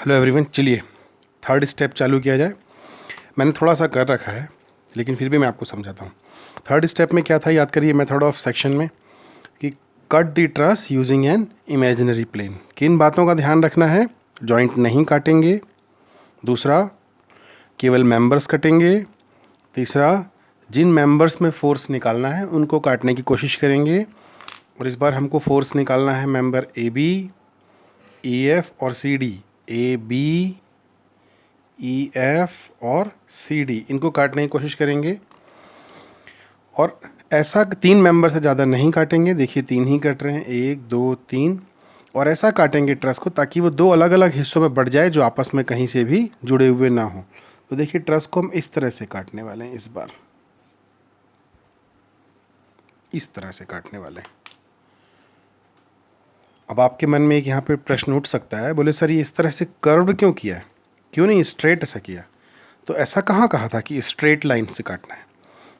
Hello everyone, चलिए third step चालू किया जाए। मैंने थोड़ा सा कर रखा है लेकिन फिर भी मैं आपको समझाता हूँ। थर्ड स्टेप में क्या था, याद करिए मेथड ऑफ सेक्शन में कि cut the truss using an imaginary plane. किन बातों का ध्यान रखना है? जॉइंट नहीं काटेंगे। दूसरा, केवल मेंबर्स कटेंगे। तीसरा, जिन मेंबर्स में फोर्स निकालना है उनको काटने की कोशिश करेंगे। और इस बार हमको फोर्स निकालना है member A B, E F और C D. A B, E F और सी डी, इनको काटने की कोशिश करेंगे। और ऐसा 3 मेंबर से ज़्यादा नहीं काटेंगे। देखिए 3 ही कट रहे हैं, 1 2 3। और ऐसा काटेंगे ट्रस को ताकि वो 2 अलग अलग हिस्सों में बढ़ जाए जो आपस में कहीं से भी जुड़े हुए ना हो। तो देखिए ट्रस को हम इस तरह से काटने वाले हैं, इस बार इस तरह से काटने वाले हैं। अब आपके मन में एक यहाँ पे प्रश्न उठ सकता है, बोले सर ये इस तरह से कर्व्ड क्यों किया है, क्यों नहीं स्ट्रेट ऐसा किया? तो ऐसा कहाँ कहा था कि स्ट्रेट लाइन से काटना है?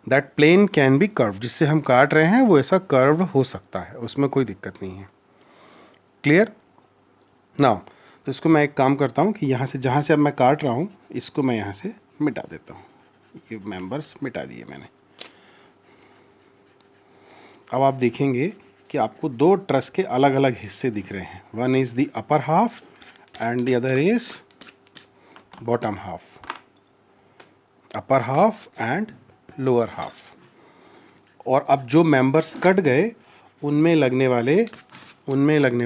That plane can be curve, जिससे हम काट रहे हैं वो ऐसा कर्व हो सकता है, उसमें कोई दिक्कत नहीं है। Clear now? तो इसको मैं एक काम करता हूँ कि यहाँ से जहाँ से अब मैं काट रहा हूँ इसको मैं यहाँ से मिटा देता हूँ। ये मेंबर्स मिटा दिए मैंने। अब आप देखेंगे कि आपको 2 ट्रस के अलग अलग हिस्से दिख रहे हैं। One is the upper half and the other is bottom half. Upper half and lower half. और अब जो मेंबर्स कट गए उनमें लगने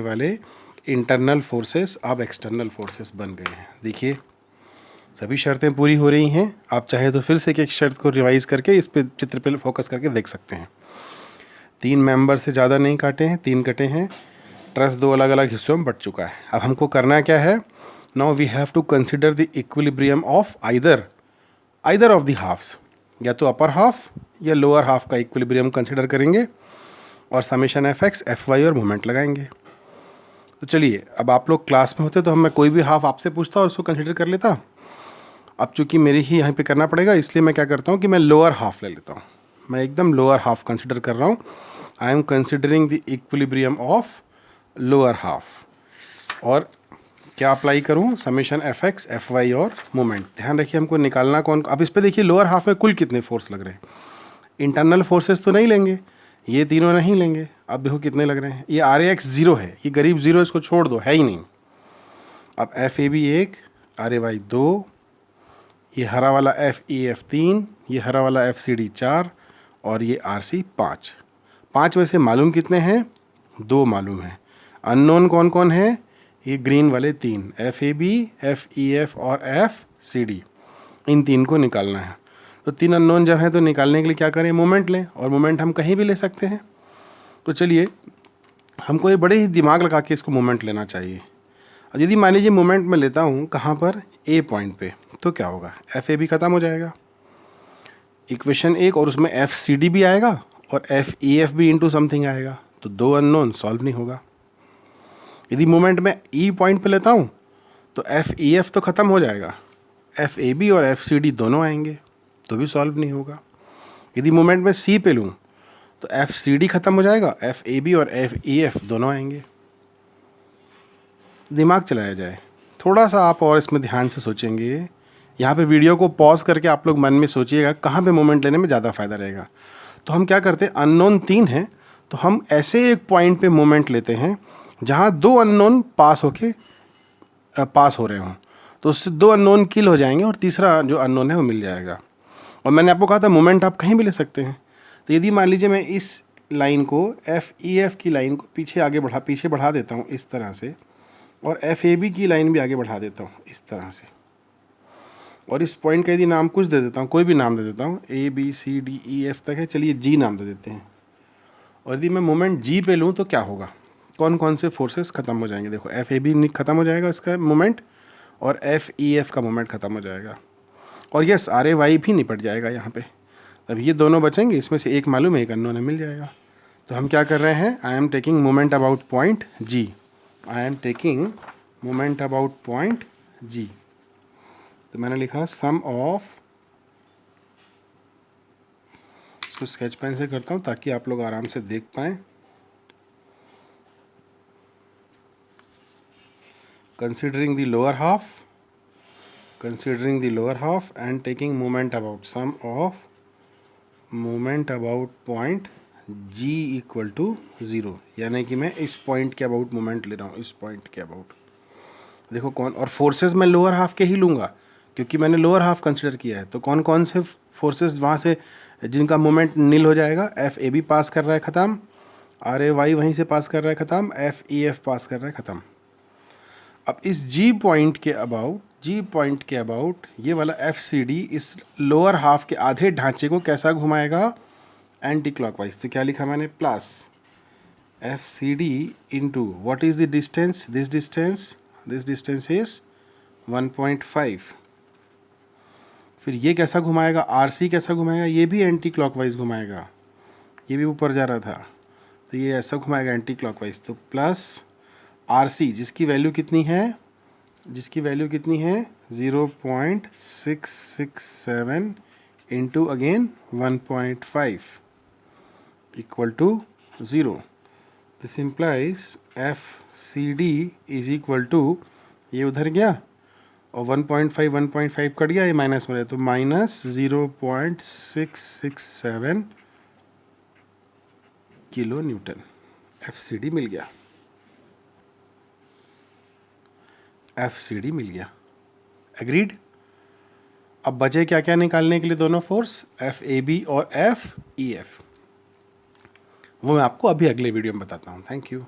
वाले इंटरनल फोर्सेस अब एक्सटर्नल फोर्सेस बन गए हैं। देखिए सभी शर्तें पूरी हो रही हैं। आप चाहे तो फिर से एक शर्त को रिवाइज करके इस पे चित्र पे फोकस करके देख सकते हैं। 3 मेंबर से ज़्यादा नहीं काटे हैं, 3 कटे हैं। ट्रस 2 अलग अलग हिस्सों में बट चुका है। अब हमको करना क्या है? Now we have to consider the equilibrium of either of the halves. या तो अपर हाफ या लोअर हाफ का इक्विलिब्रियम कंसिडर करेंगे और summation F x F y और मोमेंट लगाएंगे। तो चलिए, अब आप लोग क्लास में होते तो मैं कोई भी हाफ आपसे पूछता और उसको कंसिडर कर लेता। अब चूंकि मेरे ही यहाँ पे करना पड़ेगा इसलिए मैं क्या करता हूँ कि मैं लोअर हाफ ले लेता हूँ। मैं एकदम लोअर हाफ कंसिडर कर रहा हूँ। I am considering the equilibrium of lower half. और क्या अप्लाई करूँ? Summation F x F y और मोमेंट। ध्यान रखिए हमको निकालना कौन। अब इस पे देखिए लोअर हाफ में कुल कितने फोर्स लग रहे हैं। इंटरनल फोर्सेस तो नहीं लेंगे, ये तीनों नहीं लेंगे। अब देखो कितने लग रहे हैं। ये आर एक्स 0 है, ये करीब 0, इसको छोड़ दो, है ही नहीं। अब F A B 1, R A Y 2, ये हरा वाला एफ ई एफ 3, ये हरा वाला एफ सी डी 4 और ये आर सी 5। 5 में से मालूम कितने हैं? 2 मालूम है। अननोन कौन कौन है? ये ग्रीन वाले 3, F A B, F E F और एफ सी डी। इन 3 को निकालना है। तो 3 अननोन जब है तो निकालने के लिए क्या करें? मोमेंट लें। और मोमेंट हम कहीं भी ले सकते हैं। तो चलिए हमको ये बड़े ही दिमाग लगा के इसको मोमेंट लेना चाहिए। और यदि मान लीजिए मोमेंट मैं लेता हूँ कहाँ पर? ए पॉइंट पे, तो क्या होगा? एफ ए बी खत्म हो जाएगा, इक्वेशन 1, और उसमें एफ सी डी भी आएगा और एफ ई एफ भी इंटू समथिंग आएगा। तो 2 अननोन सॉल्व नहीं होगा। यदि मोमेंट मैं ई पॉइंट पे लेता हूँ तो एफ ई एफ तो ख़त्म हो जाएगा, एफ ए बी और एफ सी डी दोनों आएंगे, तो भी सॉल्व नहीं होगा। यदि मोमेंट मैं सी पे लूँ तो एफ सी डी खत्म हो जाएगा, एफ ए बी और एफ ई एफ दोनों आएंगे। दिमाग चलाया जाए थोड़ा सा, आप और इसमें ध्यान से सोचेंगे। यहाँ पे वीडियो को पॉज करके आप लोग मन में सोचिएगा कहाँ पे मोमेंट लेने में ज़्यादा फ़ायदा रहेगा। तो हम क्या करते हैं, अननोन 3 हैं तो हम ऐसे एक पॉइंट पे मोमेंट लेते हैं जहाँ 2 अननोन पास हो रहे हों, तो उससे 2 अननोन किल हो जाएंगे और तीसरा जो अननोन है वो मिल जाएगा। और मैंने आपको कहा था मोमेंट आप कहीं भी ले सकते हैं। तो यदि मान लीजिए मैं इस लाइन को एफ ई एफ की लाइन को पीछे बढ़ा देता हूँ इस तरह से, और एफ ए बी की लाइन भी आगे बढ़ा देता हूँ इस तरह से, और इस पॉइंट का यदि नाम कुछ दे देता हूँ, कोई भी नाम दे देता हूँ, A B C D E F तक है, चलिए जी नाम दे देते हैं। और यदि मैं मोमेंट जी पे लूँ तो क्या होगा? कौन कौन से फोर्सेस खत्म हो जाएंगे? देखो एफ ए बी खत्म हो जाएगा इसका मोमेंट, और एफ ई एफ का मोमेंट खत्म हो जाएगा, और यस आर ए वाई भी निपट जाएगा यहाँ पे। अब ये दोनों बचेंगे, इसमें से एक मालूम है, एक अननोन है, मिल जाएगा। तो हम क्या कर रहे हैं? I am taking moment about point G. I am taking moment about point G. तो मैंने लिखा सम ऑफ, इसको स्केच पेन से करता हूँ ताकि आप लोग आराम से देख पाएँ। considering the lower half and taking moment about sum of moment about point g equal to 0, यानी कि मैं इस पॉइंट के अबाउट मोमेंट ले रहा हूँ, इस पॉइंट के अबाउट। देखो कौन, और फोर्सेस मैं लोअर हाफ के ही लूँगा क्योंकि मैंने लोअर हाफ कंसिडर किया है। तो कौन कौन से फोर्सेस वहाँ से जिनका मोमेंट नील हो जाएगा? एफ ए बी पास कर रहा है ख़त्म, आर ए वाई वहीं से पास कर रहा है ख़त्म, एफ ई एफ पास कर रहा है ख़त्म। अब इस जी पॉइंट के अबाउट ये वाला एफ सी डी इस लोअर हाफ के आधे ढांचे को कैसा घुमाएगा? Anti clockwise. तो क्या लिखा मैंने? Plus F C D into what is the distance? This distance is 1.5। फिर ये कैसा घुमाएगा? आर सी कैसा घुमाएगा? ये भी एंटी क्लॉकवाइज घुमाएगा, ये भी ऊपर जा रहा था तो ये ऐसा घुमाएगा एंटी क्लॉकवाइज। तो प्लस आर सी जिसकी वैल्यू कितनी है? 0.667 into again 1.5 equal to 0। This implies F C D is equal to, ये उधर गया और 1.5 कट गया, ये माइनस में रहे तो minus 0.667 kilo newton F C D मिल गया। एग्रीड? अब बचे क्या क्या निकालने के लिए दोनों फोर्स, एफ ए बी और एफ ई एफ, वो मैं आपको अभी अगले वीडियो में बताता हूँ। Thank you.